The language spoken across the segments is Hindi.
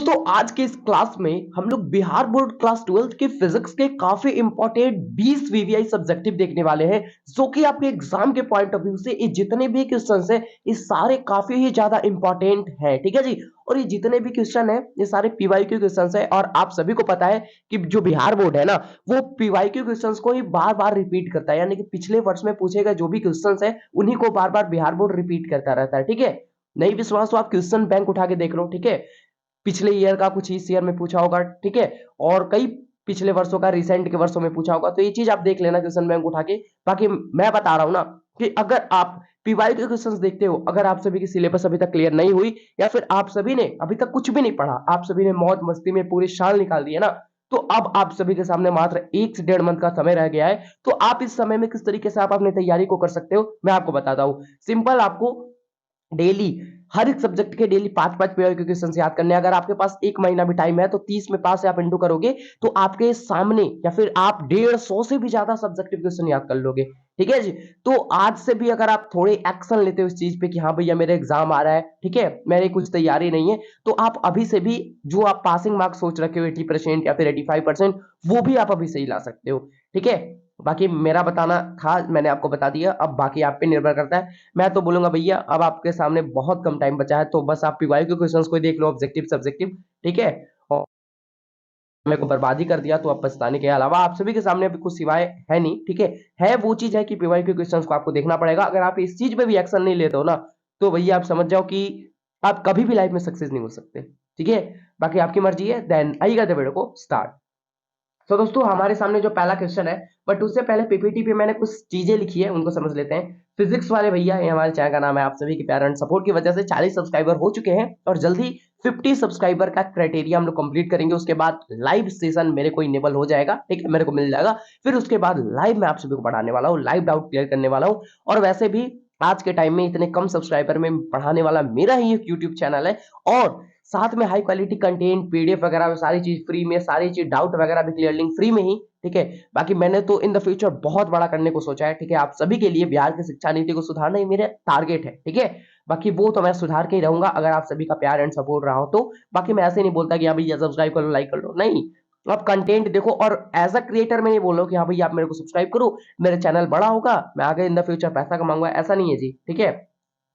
दोस्तों आज के इस क्लास में हम लोग बिहार बोर्ड क्लास 12th के फिजिक्स के काफी इंपॉर्टेंट 20 वीवीआई सब्जेक्टिव देखने वाले हैं, जो कि आपके एग्जाम के पॉइंट ऑफ व्यू से ये जितने भी क्वेश्चंस हैं ये सारे काफी ही ज्यादा इंपॉर्टेंट है। ठीक है जी। और ये जितने भी क्वेश्चन है ये सारे पीवाईक्यू क्वेश्चंस है और आप सभी को पता है कि जो बिहार बोर्ड है ना वो पीवाईक्यू क्वेश्चंस को ही बार बार रिपीट करता है, यानी कि पिछले वर्ष में पूछे गए जो भी क्वेश्चंस है उन्हीं को बार बार बिहार बोर्ड रिपीट करता रहता है। ठीक है, नहीं विश्वास तो आप क्वेश्चन बैंक उठा के देख लो। ठीक है, पिछले ईयर का कुछ इस ईयर में पूछा होगा, ठीक है, और कई पिछले वर्षों का रिसेंट के वर्षों में पूछा होगा, तो ये चीज आप देख लेना क्वेश्चन बैंक उठा के। बाकी मैं बता रहा हूं ना कि अगर आप पीवाई के क्वेश्चंस देखते हो, अगर आप सभी की सिलेबस अभी तक क्लियर नहीं हुई या फिर आप सभी ने अभी तक कुछ भी नहीं पढ़ा, आप सभी ने मौज मस्ती में पूरे साल निकाल दिए ना, तो अब आप सभी के सामने मात्र 1 से 1.5 मंथ का समय रह गया है। तो आप इस समय में किस तरीके से आप अपनी तैयारी को कर सकते हो मैं आपको बताता हूं। सिंपल, आपको डेली हर एक सब्जेक्ट के डेली 5-5 पेयर के क्वेश्चन याद करने। अगर आपके पास 1 महीना भी टाइम है तो 30 में 5 से आप इंटू करोगे तो आपके सामने या फिर आप 150 से भी ज्यादा सब्जेक्टिव क्वेश्चन याद कर लोगे। ठीक है जी। तो आज से भी अगर आप थोड़े एक्शन लेते हो इस चीज पे कि हाँ भैया मेरे एग्जाम आ रहा है, ठीक है, मेरी कुछ तैयारी नहीं है, तो आप अभी से भी जो आप पासिंग मार्क्स सोच रखे हो 80% या फिर 85%, वो भी आप अभी से ही ला सकते हो। ठीक है, बाकी मेरा बताना था, मैंने आपको बता दिया, अब बाकी आप पे निर्भर करता है। मैं तो बोलूंगा भैया अब आपके सामने बहुत कम टाइम बचा है, तो बस आप पीवाई के क्वेश्चंस को देख लो, ऑब्जेक्टिव सब्जेक्टिव। ठीक है, और मेरे को बर्बादी कर दिया तो अब पछताने के अलावा आप सभी के सामने अभी कुछ सिवाय है नहीं। ठीक है वो चीज है कि पीवाई के क्वेश्चंस को आपको देखना पड़ेगा। अगर आप इस चीज पे भी एक्शन नहीं लेते हो ना तो भैया आप समझ जाओ कि आप कभी भी लाइफ में सक्सेस नहीं हो सकते। ठीक है, बाकी आपकी मर्जी है। देन आइएगा वीडियो को स्टार्ट। तो दोस्तों हमारे सामने जो पहला क्वेश्चन है, बट उससे पहले पीपीटी पे मैंने कुछ चीजें लिखी है उनको समझ लेते हैं। फिजिक्स वाले भैया, ये हमारे चैनल का नाम है, आप सभी के प्यार एंड सपोर्ट की वजह से 40 सब्सक्राइबर हो चुके हैं और जल्दी 50 सब्सक्राइबर का क्राइटेरिया हम लोग कंप्लीट करेंगे। उसके बाद लाइव सेशन मेरे को इनेबल हो जाएगा, ठीक है, मेरे को मिल जाएगा। फिर उसके बाद लाइव मैं आप सभी को पढ़ाने वाला हूँ, लाइव डाउट क्लियर करने वाला हूँ। और वैसे भी आज के टाइम में इतने कम सब्सक्राइबर में पढ़ाने वाला मेरा ही एक यूट्यूब चैनल है, और साथ में हाई क्वालिटी कंटेंट, पीडीएफ वगैरह सारी चीज फ्री में, सारी चीज डाउट वगैरह भी क्लियर लिंक फ्री में ही। ठीक है, बाकी मैंने तो इन द फ्यूचर बहुत बड़ा करने को सोचा है। ठीक है, आप सभी के लिए बिहार की शिक्षा नीति को सुधारना ही मेरा टारगेट है। ठीक है, बाकी वो तो मैं सुधार के ही रहूंगा अगर आप सभी का प्यार एंड सपोर्ट रहा हो तो। बाकी मैं ऐसे नहीं बोलता कि हाँ भैया सब्सक्राइब कर लो, लाइक कर लो, नहीं, आप कंटेंट देखो। और एज अ क्रिएटर मैं ये बोल रहा हूँ कि हाँ भैया आप मेरे को सब्सक्राइब करो, मेरे चैनल बड़ा होगा, मैं आगे इन द फ्यूचर पैसा कमाऊंगा, ऐसा नहीं है जी। ठीक है,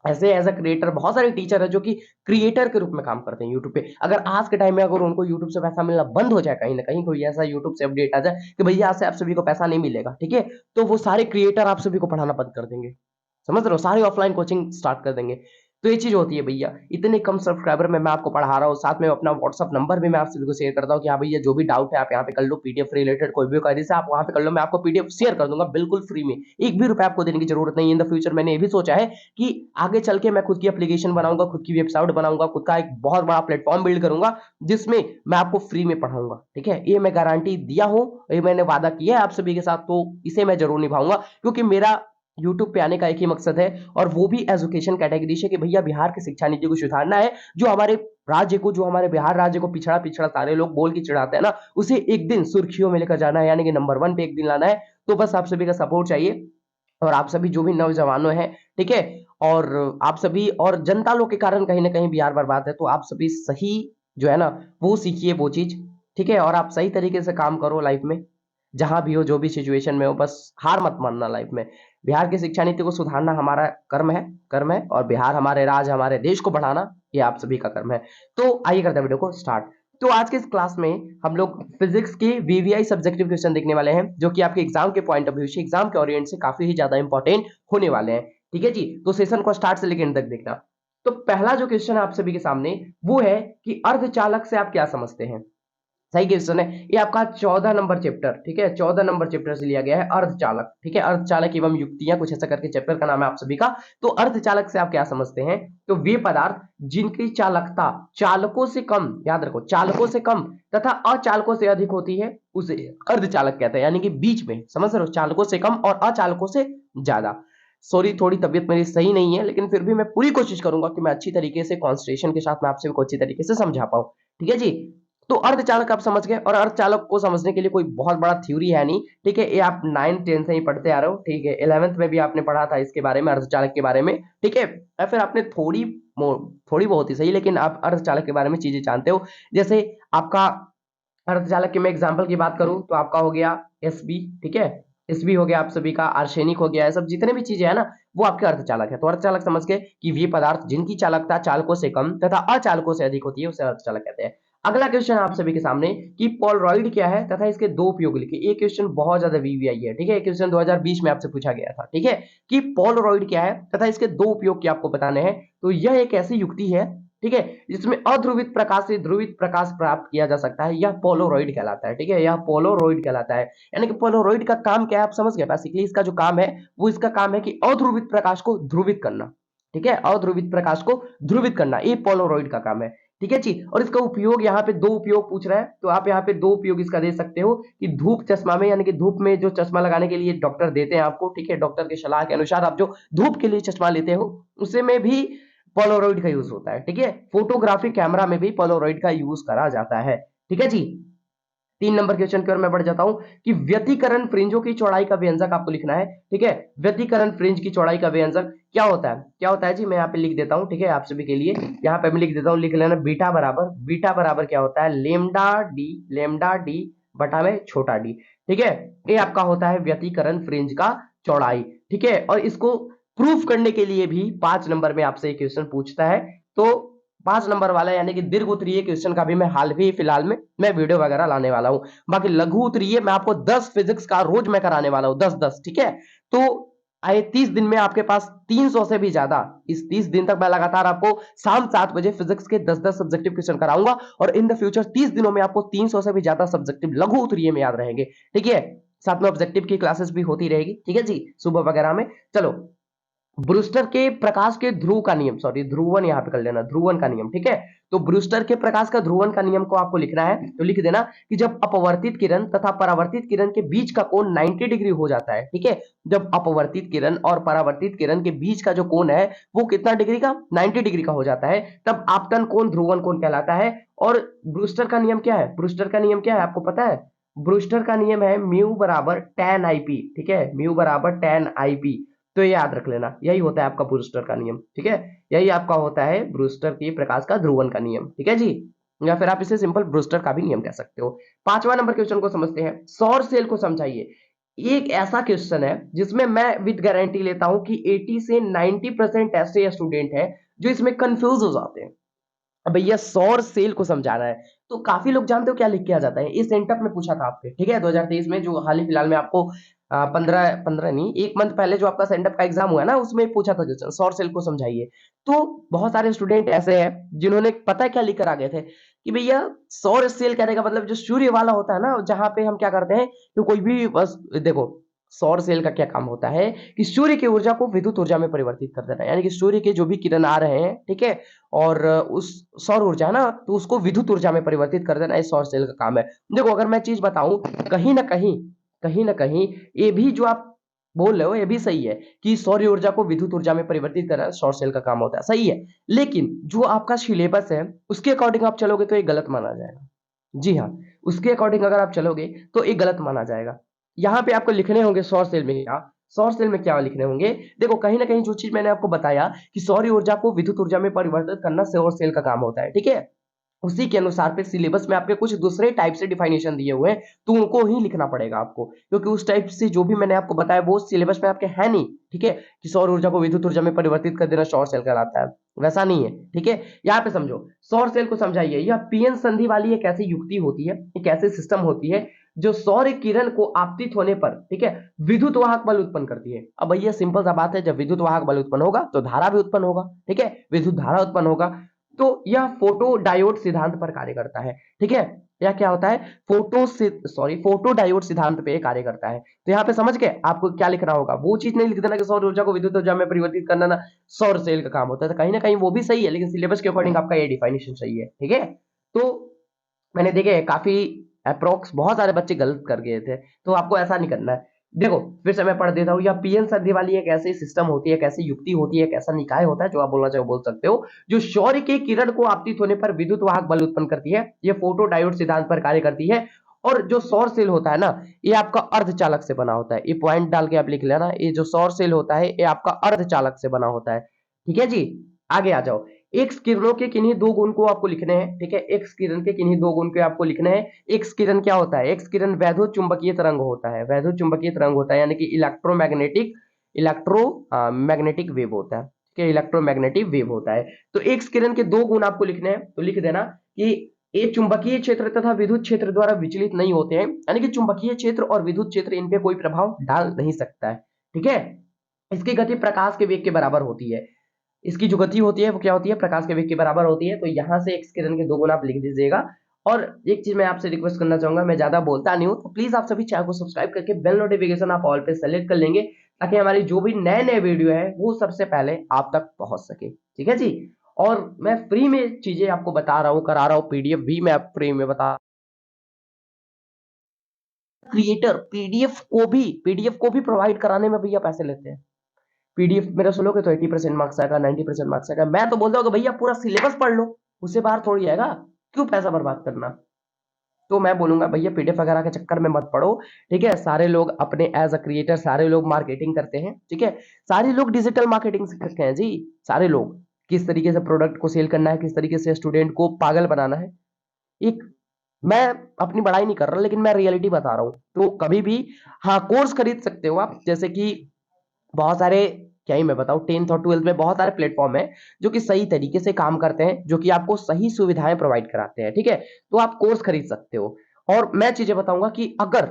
ऐसे एज अ क्रिएटर बहुत सारे टीचर है जो कि क्रिएटर के रूप में काम करते हैं यूट्यूब पे। अगर आज के टाइम में अगर उनको यूट्यूब से पैसा मिलना बंद हो जाए, कहीं ना कहीं कोई ऐसा यूट्यूब से अपडेट आ जाए कि भैया आज से आप सभी को पैसा नहीं मिलेगा, ठीक है, तो वो सारे क्रिएटर आप सभी को पढ़ाना बंद कर देंगे। समझ रहे हो, सारे ऑफलाइन कोचिंग स्टार्ट कर देंगे। तो ये चीज होती है भैया, इतने कम सब्सक्राइबर में मैं आपको पढ़ा रहा हूँ, साथ में अपना व्हाट्सअप नंबर भी मैं आप सभी को शेयर करता हूँ कि हाँ भैया जो भी डाउट है आप यहाँ पे कर लो, पीडीएफ रिलेटेड कोई भी क्वेरी से आप वहां पे कर लो, मैं आपको पीडीएफ शेयर कर दूंगा बिल्कुल फ्री में, एक भी रुपए आपको देने की जरूरत नहीं है। इन द फ्यूचर मैंने ये भी सोचा है कि आगे चल के मैं खुद की एप्लीकेशन बनाऊंगा, खुद की वेबसाइट बनाऊंगा, खुद का एक बहुत बड़ा प्लेटफॉर्म बिल्ड करूंगा जिसमें मैं आपको फ्री में पढ़ाऊंगा। ठीक है, ये मैं गारंटी दिया हूं, ये मैंने वादा किया है आप सभी के साथ, तो इसे मैं जरूर निभाऊंगा, क्योंकि मेरा यूट्यूब पे आने का एक ही मकसद है, और वो भी एजुकेशन कैटेगरी से, कि भैया बिहार की शिक्षा नीति को सुधारना है। जो हमारे राज्य को, जो हमारे बिहार राज्य को पिछड़ा पिछड़ा सारे लोग बोल के चिढ़ाते हैं ना, उसे एक दिन सुर्खियों में लेकर जाना है, यानी कि नंबर 1 पे एक दिन लाना है। तो बस आप सभी का सपोर्ट चाहिए, और आप सभी जो भी नौजवानों हैं, ठीक है, और आप सभी और जनता लोग के कारण कहीं ना कहीं बिहार बर्बाद है, तो आप सभी सही जो है ना वो सीखिए वो चीज। ठीक है, और आप सही तरीके से काम करो लाइफ में, जहां भी हो, जो भी सिचुएशन में हो, बस हार मत मानना लाइफ में। बिहार की शिक्षा नीति को सुधारना हमारा कर्म है, कर्म है, और बिहार हमारे राज्य हमारे देश को बढ़ाना ये आप सभी का कर्म है। तो आइए करते हैं वीडियो को स्टार्ट। तो आज के इस क्लास में हम लोग फिजिक्स के वीवीआई सब्जेक्टिव क्वेश्चन देखने वाले हैं, जो कि आपके एग्जाम के पॉइंट ऑफ व्यू से, एग्जाम के ओरिएंट से काफी ही ज्यादा इंपॉर्टेंट होने वाले हैं। ठीक है जी, तो सेशन को स्टार्ट से लेकर एंड तक देखना। तो पहला जो क्वेश्चन है आप सभी के सामने वो है कि अर्धचालक से आप क्या समझते हैं। सही क्वेश्चन है, ये आपका 14 नंबर चैप्टर, ठीक है, 14 नंबर चैप्टर से लिया गया है अर्धचालक। ठीक है, अर्धचालक एवं युक्तियां, कुछ ऐसा करके चैप्टर का नाम है आप सभी का। तो अर्धचालक से आप क्या समझते हैं, तो वे पदार्थ जिनकी चालकता चालकों से कम, याद रखो चालकों से कम तथा अचालकों से अधिक होती है उसे अर्धचालक कहते हैं, यानी कि बीच में, समझ रहे हो, चालकों से कम और अचालकों से ज्यादा। सॉरी, थोड़ी तबीयत मेरी सही नहीं है, लेकिन फिर भी मैं पूरी कोशिश करूंगा कि मैं अच्छी तरीके से कॉन्सेंट्रेशन के साथ मैं आपसे अच्छी तरीके से समझा पाऊं। ठीक है जी, तो अर्धचालक आप समझ गए, और अर्धचालक को समझने के लिए कोई बहुत बड़ा थ्योरी है नहीं, ठीक है, ये आप 9 10 से ही पढ़ते आ रहे हो, ठीक है, 11th में भी आपने पढ़ा था इसके बारे में, अर्धचालक के बारे में, ठीक है, या फिर आपने थोड़ी बहुत ही सही, लेकिन आप अर्धचालक के बारे में चीजें जानते हो। जैसे आपका अर्धचालक की मैं एग्जांपल की बात करूं तो आपका हो गया एसबी, ठीक है, एसबी हो गया आप सभी का, आर्सेनिक हो गया, है सब जितने भी चीजें है ना वो आपके अर्धचालक है। तो अर्धचालक समझ के कि वे पदार्थ जिनकी चालकता चालकों से कम तथा अचालकों से अधिक होती है उसे अर्धचालक कहते हैं। अगला क्वेश्चन आप सभी के सामने कि पोलरॉइड क्या है तथा इसके दो उपयोग लिखिए। ये क्वेश्चन बहुत ज्यादा वीवीआई है, ठीक है, क्वेश्चन 2020 में आपसे पूछा गया था, ठीक है, कि पोलरॉइड क्या है तथा इसके दो उपयोग क्या आपको बताने हैं। तो यह एक ऐसी युक्ति है, ठीक है, जिसमें अध्रुवित प्रकाश से ध्रुवित प्रकाश प्राप्त किया जा सकता है, यह पोलरॉइड कहलाता है, ठीक है, यह पोलरॉइड कहलाता है। यानी कि पोलरॉइड का काम क्या है आप समझ गए, बेसिकली इसका जो काम है वो इसका काम है कि अध्रुवित प्रकाश को ध्रुवित करना, ठीक है, अध्रुवित प्रकाश को ध्रुवित करना, ये पोलरॉइड का काम है, ठीक है जी। और इसका उपयोग यहाँ पे दो उपयोग पूछ रहा है, तो आप यहाँ पे दो उपयोग इसका दे सकते हो कि धूप चश्मा में, यानी कि धूप में जो चश्मा लगाने के लिए डॉक्टर देते हैं आपको, ठीक है, डॉक्टर की सलाह के अनुसार आप जो धूप के लिए चश्मा लेते हो उसे में भी पोलरॉइड का यूज होता है, ठीक है, फोटोग्राफी कैमरा में भी पोलरॉइड का यूज करा जाता है, ठीक है जी। 3 नंबर क्वेश्चन की ओर मैं बढ़ जाता हूं कि व्यतिकरण फ्रिंजों की चौड़ाई का व्यंजक आपको लिखना है, ठीक है, व्यतिकरण फ्रिंज की चौड़ाई का व्यंजक क्या होता है, क्या होता है जी, मैं यहाँ पे लिख देता हूं, ठीक है, आप सभी के लिए यहाँ पे मैं लिख देता हूं, लिख लेना, बीटा बराबर क्या होता है, लेमडा डी बटा में छोटा डी, ठीक है, ये आपका होता है व्यतिकरण फ्रिंज का चौड़ाई, ठीक है। और इसको प्रूफ करने के लिए भी 5 नंबर में आपसे एक क्वेश्चन पूछता है, तो 5 नंबर वाला यानी कि दीर्घ उत्तरीय क्वेश्चन का भी मैं हाल ही फिलहाल में मैं वीडियो वगैरह लाने वाला हूं। बाकी लघु उत्तरीय मैं आपको 10 फिजिक्स का रोज मैं कराने वाला हूं, 10 10, ठीक है। तो आए 30 दिन में आपके पास 300 से भी ज्यादा, इस 30 दिन तक मैं लगातार आपको शाम 7 बजे फिजिक्स के 10 10 सब्जेक्टिव क्वेश्चन कराऊंगा, और इन द फ्यूचर 30 दिनों में आपको 300 से भी ज्यादा सब्जेक्टिव लघु उत्तरीय में याद रहेंगे, ठीक है। साथ में ऑब्जेक्टिव की क्लासेस भी होती रहेगी, ठीक है जी, सुबह वगैरह में। चलो, ब्रूस्टर के प्रकाश के ध्रुव का नियम, सॉरी ध्रुवन यहां पे कर लेना, ध्रुवन का नियम, ठीक है। तो ब्रूस्टर के प्रकाश का ध्रुवन का नियम को आपको लिखना है, तो लिख देना कि जब अपवर्तित किरण तथा परावर्तित किरण के बीच का कोण 90 डिग्री हो जाता है, ठीक है, जब अपवर्तित किरण और परावर्तित किरण के बीच का जो कोण है वो कितना डिग्री का, 90 डिग्री का हो जाता है, तब आपतन कोण ध्रुवन कोण कहलाता है। और ब्रूस्टर का नियम क्या है, ब्रूस्टर का नियम क्या है आपको पता है, ब्रूस्टर का नियम है म्यू बराबर tan IP, ठीक है, म्यू बराबर tan IP। तो ये याद रख लेना, यही होता है आपका ब्रूस्टर का नियम, ठीक है, यही आपका होता है ब्रूस्टर की प्रकाश का ध्रुवन का नियम, ठीक है जी, या फिर आप इसे सिंपल ब्रूस्टर का भी नियम कह सकते हो। 5वां नंबर क्वेश्चन को समझते हैं, सौर सेल को समझाइए। एक ऐसा क्वेश्चन है जिसमें मैं विद गारंटी लेता हूं कि 80 से 90% ऐसे स्टूडेंट है जो इसमें कंफ्यूज हो जाते हैं। अब भैया सौर सेल को समझाना है, तो काफी लोग जानते हो क्या लिख के आ जाता है, इस सेंटअप में पूछा था आपके, ठीक है, 2023 में जो हाल ही फिलहाल में आपको 15 नहीं, 1 मंथ पहले जो आपका सेंटअप का एग्जाम हुआ ना उसमें पूछा था क्वेश्चन, सौर सेल को समझाइए। तो बहुत सारे स्टूडेंट ऐसे हैं जिन्होंने पता है क्या लिख कर आ गए थे कि भैया सौर सेल कहने का मतलब जो सूर्य वाला होता है ना, जहां पे हम क्या करते हैं, तो कोई भी बस देखो, सौर सेल का क्या काम होता है कि सूर्य की ऊर्जा को विद्युत ऊर्जा में परिवर्तित कर देना, यानी कि सूर्य के जो भी किरण आ रहे हैं, ठीक है, और उस सौर ऊर्जा ना तो उसको विद्युत ऊर्जा में परिवर्तित कर देना, इस सौर सेल का काम है। देखो अगर मैं चीज बताऊं, कहीं ना कहीं ये भी जो आप बोल रहे हो ये भी सही है कि सौर ऊर्जा को विद्युत ऊर्जा में परिवर्तित करना सौर सेल का काम होता है, सही है, लेकिन जो आपका सिलेबस है उसके अकॉर्डिंग आप चलोगे तो ये गलत माना जाएगा। जी हाँ, उसके अकॉर्डिंग अगर आप चलोगे तो ये गलत माना जाएगा। यहाँ पे आपको लिखने होंगे सौर सेल में क्या, सौर सेल में क्या लिखने होंगे, देखो कहीं ना कहीं जो चीज मैंने आपको बताया कि सौर ऊर्जा को विद्युत ऊर्जा में परिवर्तित करना सौर सेल का काम होता है, ठीक है, उसी के अनुसार फिर सिलेबस में आपके कुछ दूसरे टाइप से डिफाइनेशन दिए हुए हैं, तो उनको ही लिखना पड़ेगा आपको, क्योंकि उस टाइप से जो भी मैंने आपको बताया वो सिलेबस में आपके है नहीं, ठीक है, कि सौर ऊर्जा को विद्युत ऊर्जा में परिवर्तित कर देना सौर सेल कहलाता है, वैसा नहीं है, ठीक है। यहाँ पे समझो, सौर सेल को समझाइए, यह पीएन संधि वाली एक ऐसी युक्ति होती है, एक ऐसी सिस्टम होती है जो सौर किरण को आपतित होने पर, ठीक है, विद्युत वाहक बल उत्पन्न करती है। अब भैया सिंपल सा बात है, जब विद्युत वाहक बल उत्पन्न होगा तो धारा भी उत्पन्न होगा, ठीक है, विद्युत धारा उत्पन्न होगा, तो यह फोटो डायोड सिद्धांत पर कार्य करता है, ठीक है, यह क्या होता है, फोटो डायोड सिद्धांत पे कार्य करता है। तो यहाँ पे समझ गए आपको क्या लिखना होगा, वो चीज नहीं लिख देना कि सौर ऊर्जा को विद्युत ऊर्जा में परिवर्तित करना ना सौर सेल का काम होता है, तो कहीं ना कहीं वो भी सही है, लेकिन सिलेबस के अकॉर्डिंग आपका ये डिफाइनेशन सही है, ठीक है। तो मैंने देखे काफी अप्रोक्स बहुत सारे बच्चे गलत कर गए थे, तो आपको ऐसा नहीं करना है। देखो फिर से मैं पढ़ देता हूँ। या पीएन संधि वाली एक ऐसी सिस्टम होती है, एक ऐसी युक्ति होती है, एक ऐसा निकाय होता है, जो आप बोलना चाहो बोल सकते हो, जो सौर्य के किरण को आपतित होने पर विद्युत वाहक बल उत्पन्न करती है। ये फोटो डायोड सिद्धांत पर कार्य करती है। और जो सौर सेल होता है ना, ये आपका अर्धचालक से बना होता है। ये पॉइंट डाल के आप लिख लेना, ये जो सौर सेल होता है ये आपका अर्धचालक से बना होता है। ठीक है जी, आगे आ जाओ। एक्स किरणों के किन्हीं दो गुण को आपको लिखने हैं। ठीक है, एक्स किरण के किन्हीं दो गुण को आपको लिखने हैं। एक्स किरण क्या होता है? एक्स किरण वैद्युत चुंबकीय तरंग होता है, वैद्युत चुंबकीय तरंग होता है, यानी कि मैग्नेटिक वेव होता है। ठीक है, इलेक्ट्रोमैग्नेटिक वेव होता है। तो एक्स किरण के दो गुण आपको लिखने हैं, तो लिख देना कि ये चुंबकीय क्षेत्र तथा विद्युत क्षेत्र द्वारा विचलित नहीं होते हैं, यानी कि चुंबकीय क्षेत्र और विद्युत क्षेत्र इन पे कोई प्रभाव डाल नहीं सकता है। ठीक है, इसकी गति प्रकाश के वेग के बराबर होती है। इसकी जो गति होती है वो क्या होती है? प्रकाश के वेग के बराबर होती है। तो यहां से एक्स किरण के दो गुना आप लिख दीजिएगा। और एक चीज मैं आपसे रिक्वेस्ट करना चाहूंगा, मैं ज्यादा बोलता नहीं हूं, तो प्लीज आप सभी चैनल को सब्सक्राइब करके बेल नोटिफिकेशन आप ऑल पे सेलेक्ट कर लेंगे, ताकि हमारी जो भी नए नए वीडियो है वो सबसे पहले आप तक पहुंच सके। ठीक है जी। और मैं फ्री में चीजें आपको बता रहा हूँ, करा रहा हूँ, पीडीएफ भी मैं फ्री में बता। क्रिएटर पीडीएफ को भी प्रोवाइड कराने में भैया पैसे लेते हैं। पीडीएफ मेरा सुनोगे तो 80% मार्क्स आएगा, 90% मार्क्स आएगा। मैं तो बोलता हूँ कि भैया पूरा सिलेबस पढ़ लो, उससे बाहर थोड़ी आएगा, क्यों पैसा बर्बाद करना। तो मैं बोलूंगा भैया पीडीएफ वगैरह के चक्कर में मत पड़ो। ठीक है, सारे लोग अपने एज अ क्रिएटर, सारे लोग मार्केटिंग करते हैं। ठीक है, सारे लोग डिजिटल मार्केटिंग सीखते हैं जी। सारे लोग किस तरीके से प्रोडक्ट को सेल करना है, किस तरीके से स्टूडेंट को पागल बनाना है। एक मैं अपनी बड़ाई नहीं कर रहा, लेकिन मैं रियलिटी बता रहा हूँ। तो कभी भी हाँ कोर्स खरीद सकते हो आप, जैसे कि बहुत सारे, क्या ही मैं बताऊं, 10th और 12th में बहुत सारे प्लेटफॉर्म है जो कि सही तरीके से काम करते हैं, जो कि आपको सही सुविधाएं प्रोवाइड कराते हैं। ठीक है, तो आप कोर्स खरीद सकते हो। और मैं चीजें बताऊंगा कि अगर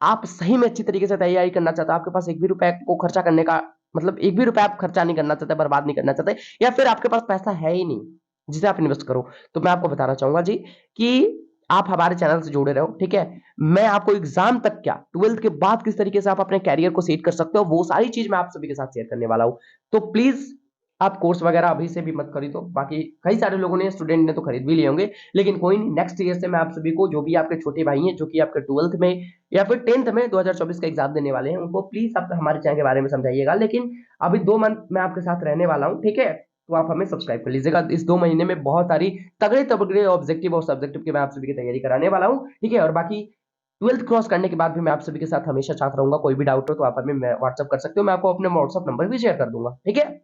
आप सही में अच्छी तरीके से तैयारी करना चाहते हो, आपके पास एक भी रुपए को खर्चा करने का मतलब एक भी रुपए आप खर्चा नहीं करना चाहते, बर्बाद नहीं करना चाहते, या फिर आपके पास पैसा है ही नहीं जिसे आप इन्वेस्ट करो, तो मैं आपको बताना चाहूंगा जी कि आप हमारे चैनल से जुड़े रहो। ठीक है, मैं आपको एग्जाम तक क्या, 12th के बाद किस तरीके से आप अपने कैरियर को सेट कर सकते हो, वो सारी चीज मैं आप सभी के साथ शेयर करने वाला हूं। तो प्लीज आप कोर्स वगैरह अभी से भी मत खरीदो। बाकी कई सारे लोगों ने, स्टूडेंट ने तो खरीद भी लिए होंगे, लेकिन कोई नहीं, नेक्स्ट ईयर से मैं आप सभी को, जो भी आपके छोटे भाई हैं जो कि आपके 12th में या फिर 10th में 2024 का एग्जाम देने वाले हैं, उनको प्लीज आप हमारे चैनल के बारे में समझाइएगा। लेकिन अभी 2 मंथ मैं आपके साथ रहने वाला हूँ। ठीक है, तो आप हमें सब्सक्राइब कर लीजिएगा। इस 2 महीने में बहुत सारी तगड़े तगड़े ऑब्जेक्टिव और सब्जेक्टिव की मैं आप सभी की तैयारी कराने वाला हूँ। ठीक है, और बाकी 12th क्रॉस करने के बाद भी मैं आप सभी के साथ हमेशा साथ रहूंगा। कोई भी डाउट हो तो आप हमें व्हाट्सअप कर सकते हो, मैं आपको अपने व्हाट्सअप नंबर भी शेयर कर दूंगा। ठीक है,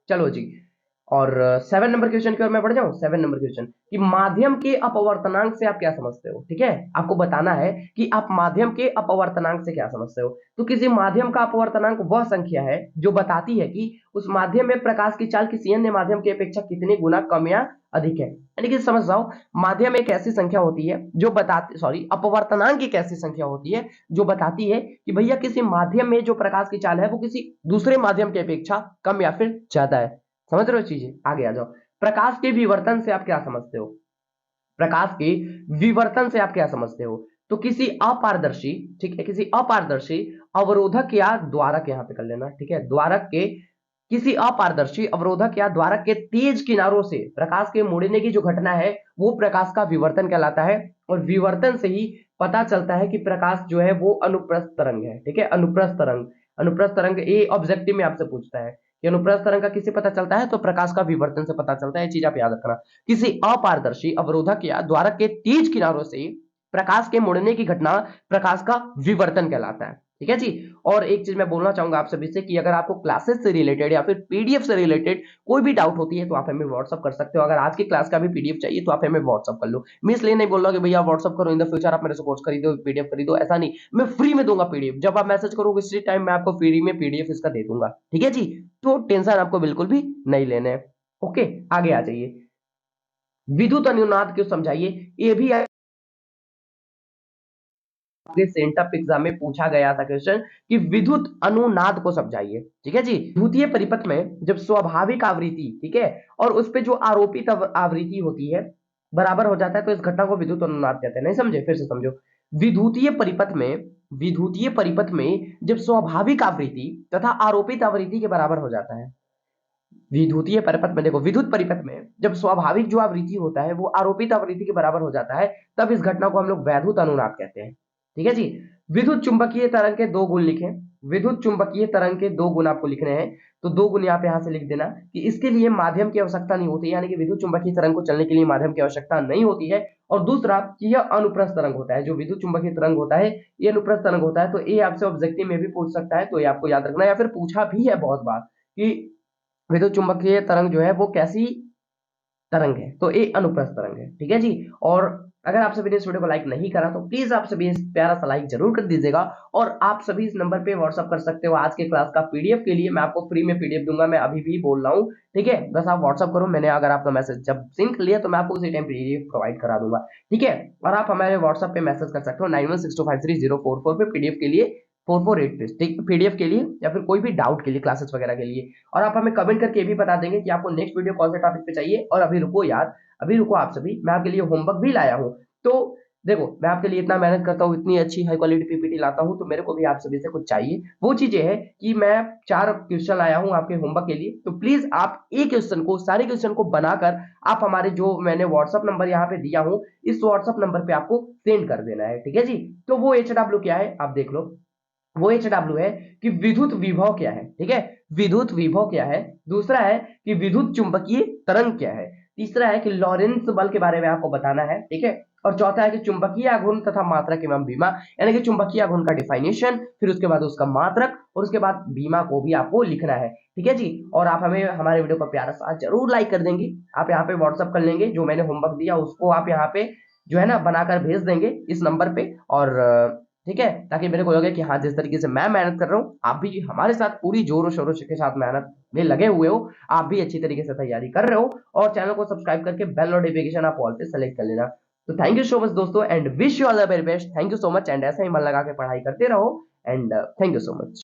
चलो जी। और 7 नंबर क्वेश्चन की ओर मैं बढ़ जाऊं। 7 नंबर क्वेश्चन कि माध्यम के अपवर्तनांक से आप क्या समझते हो। ठीक है, आपको बताना है कि आप माध्यम के अपवर्तनांक से क्या समझते हो। तो किसी माध्यम का अपवर्तनांक वह संख्या है जो बताती है कि उस माध्यम में प्रकाश की चाल किसी अन्य माध्यम की अपेक्षा कितने गुना कम या अधिक है। यानी कि समझ जाओ, माध्यम एक ऐसी संख्या होती है जो बताती, सॉरी, अपवर्तनांक एक ऐसी संख्या होती है जो बताती है कि भैया किसी माध्यम में जो प्रकाश की चाल है वो किसी दूसरे माध्यम की अपेक्षा कम या फिर ज्यादा है। समझ रहे हो चीजें? आगे आ जाओ। प्रकाश के विवर्तन से आप क्या समझते हो। प्रकाश के विवर्तन से आप क्या समझते हो। तो किसी अपारदर्शी, ठीक है, किसी अपारदर्शी अवरोधक या द्वारक, यहां पे कर लेना, ठीक है, द्वारक के, किसी अपारदर्शी अवरोधक या द्वारक के तेज किनारों से प्रकाश के मुड़ने की जो घटना है वो प्रकाश का विवर्तन कहलाता है। और विवर्तन से ही पता चलता है कि प्रकाश जो है वो अनुप्रस्थ तरंग है। ठीक है, अनुप्रस्थ तरंग, अनुप्रस्थ तरंग ये ऑब्जेक्टिव में आपसे पूछता है कि अनुप्रस्थ तरंग का किसे पता चलता है, तो प्रकाश का विवर्तन से पता चलता है। ये चीज आप याद रखना। किसी अपारदर्शी अवरोधक या द्वारक के तेज किनारों से प्रकाश के मुड़ने की घटना प्रकाश का विवर्तन कहलाता है। ठीक है जी। और एक चीज मैं बोलना चाहूंगा आप सभी से कि अगर आपको क्लासेस से रिलेटेड या फिर पीडीएफ से रिलेटेड कोई भी डाउट होती है तो आप हमें व्हाट्सअप कर सकते हो। अगर आज की क्लास का भी पीडीएफ चाहिए तो आप हमें व्हाट्सअप कर लो। मैं इसलिए नहीं बोल रहा कि भैया व्हाट्सअप करो, इन द फ्यूचर आप मेरे से कोर्स खरीदो, पीडीएफ खरीदो, ऐसा नहीं। मैं फ्री में दूंगा पीडीएफ, जब आप मैसेज करोगे इसी टाइम मैं आपको फ्री में पीडीएफ इसका दे दूंगा। ठीक है जी, तो टेंशन आपको बिल्कुल भी नहीं लेने है। ओके, आगे आ जाइए। विद्युत अनुनाद क्यों समझाइए। ये भी आपके सेंटअप एग्जाम में पूछा गया था क्वेश्चन कि विद्युत अनुनाद को समझाइए। ठीक है जी। द्वितीय परिपथ में जब स्वाभाविक आवृत्ति, ठीक है, और उस पे जो आरोपित आवृत्ति होती है बराबर हो जाता है, तो इस घटना को विद्युत अनुनाद कहते हैं। नहीं समझे? फिर से समझो। विद्युतीय परिपथ में, विद्युतीय परिपथ में जब स्वाभाविक आवृत्ति तथा आरोपित आवृत्ति के बराबर हो जाता है, विद्युतीय परिपथ में, देखो, विद्युत परिपथ में जब स्वाभाविक जो आवृत्ति होता है वो आरोपित आवृत्ति के बराबर हो जाता है, तब इस घटना को हम लोग वैद्युत अनुनाद कहते हैं। ठीक है जी। विद्युत चुंबकीय तरंग के दो गुण लिखें। विद्युत चुंबकीय तरंग के दो गुण आपको लिखने हैं, तो दो गुण आप यहां से लिख देना कि इसके लिए माध्यम की आवश्यकता नहीं होती, यानी कि विद्युत चुंबकीय तरंग को चलने के लिए माध्यम की आवश्यकता नहीं होती है। और दूसरा कि यह अनुप्रस्थ तरंग होता है। जो विद्युत चुंबकीय तरंग होता है ये अनुप्रस्थ तरंग होता है। तो ये आपसे ऑब्जेक्टिव में भी पूछ सकता है, तो ये आपको याद रखना, या फिर पूछा भी है बहुत बार कि विद्युत चुंबकीय तरंग जो है वो कैसी तरंग है, तो ये अनुप्रस्थ तरंग है। ठीक है जी। और अगर आप सभी ने इस वीडियो को लाइक नहीं करा तो प्लीज आप सभी इस प्यारा सा लाइक जरूर कर दीजिएगा। और आप सभी इस नंबर पे व्हाट्सअप कर सकते हो आज के क्लास का पीडीएफ के लिए। मैं आपको फ्री में पीडीएफ दूंगा, मैं अभी भी बोल रहा हूँ। ठीक है, बस आप व्हाट्सअप करो, मैंने अगर आपका मैसेज जब सिंक लिया तो मैं आपको उसी टाइम पीडीएफ प्रोवाइड करा दूंगा। ठीक है, और आप हमारे व्हाट्सअप पे मैसेज कर सकते हो 9162530044 पे पीडीएफ के लिए 448 पे, ठीक, पीडीएफ के लिए या फिर कोई भी डाउट के लिए, क्लासेस वगैरह के लिए। और आप हमें कमेंट करके ये भी बता देंगे कि आपको नेक्स्ट वीडियो कौन से टॉपिक पे चाहिए। और अभी रुको यार, अभी रुको आप सभी, मैं आपके लिए होमवर्क भी लाया हूँ। तो देखो, मैं आपके लिए इतना मेहनत करता हूँ, इतनी अच्छी हाई क्वालिटी पीपीटी लाता हूँ, तो मेरे को भी आप सभी से कुछ चाहिए। वो चीजें है कि मैं 4 क्वेश्चन लाया हूँ आपके होमवर्क के लिए। तो प्लीज आप एक क्वेश्चन को, सारे क्वेश्चन को बनाकर आप हमारे जो मैंने व्हाट्सअप नंबर यहाँ पे दिया हूँ, इस व्हाट्सअप नंबर पे आपको सेंड कर देना है। ठीक है जी। तो वो HW क्या है आप देख लो। वो HW है कि विद्युत विभव क्या है। ठीक है, विद्युत विभव क्या है। दूसरा है कि विद्युत चुंबकीय तरंग क्या है। तीसरा है कि लॉरेंस बल के बारे में आपको बताना है। ठीक है, और चौथा है कि चुंबकीय आघूर्ण तथा मात्रक एवं बीमा, यानी कि चुंबकीय आघूर्ण का डिफाइनेशन, फिर उसके बाद उसका मात्रक, और उसके बाद बीमा को भी आपको लिखना है। ठीक है जी। और आप हमें हमारे वीडियो को प्यारा सा जरूर लाइक कर देंगे। आप यहाँ पे व्हाट्सअप कर लेंगे, जो मैंने होमवर्क दिया उसको आप यहाँ पे जो है ना बनाकर भेज देंगे इस नंबर पे। और ठीक है, ताकि मेरे को लगे कि हाँ, जिस तरीके से मैं मेहनत कर रहा हूँ आप भी हमारे साथ पूरी जोरों शोरों के साथ मेहनत में लगे हुए हो। आप भी अच्छी तरीके से तैयारी कर रहे हो। और चैनल को सब्सक्राइब करके बेल नोटिफिकेशन आप ऑल पे सेलेक्ट कर लेना। तो थैंक यू सो मच दोस्तों, and wish you all the very best. Thank you so much, and ऐसा ही मन लगा के पढ़ाई करते रहो। And thank you so much.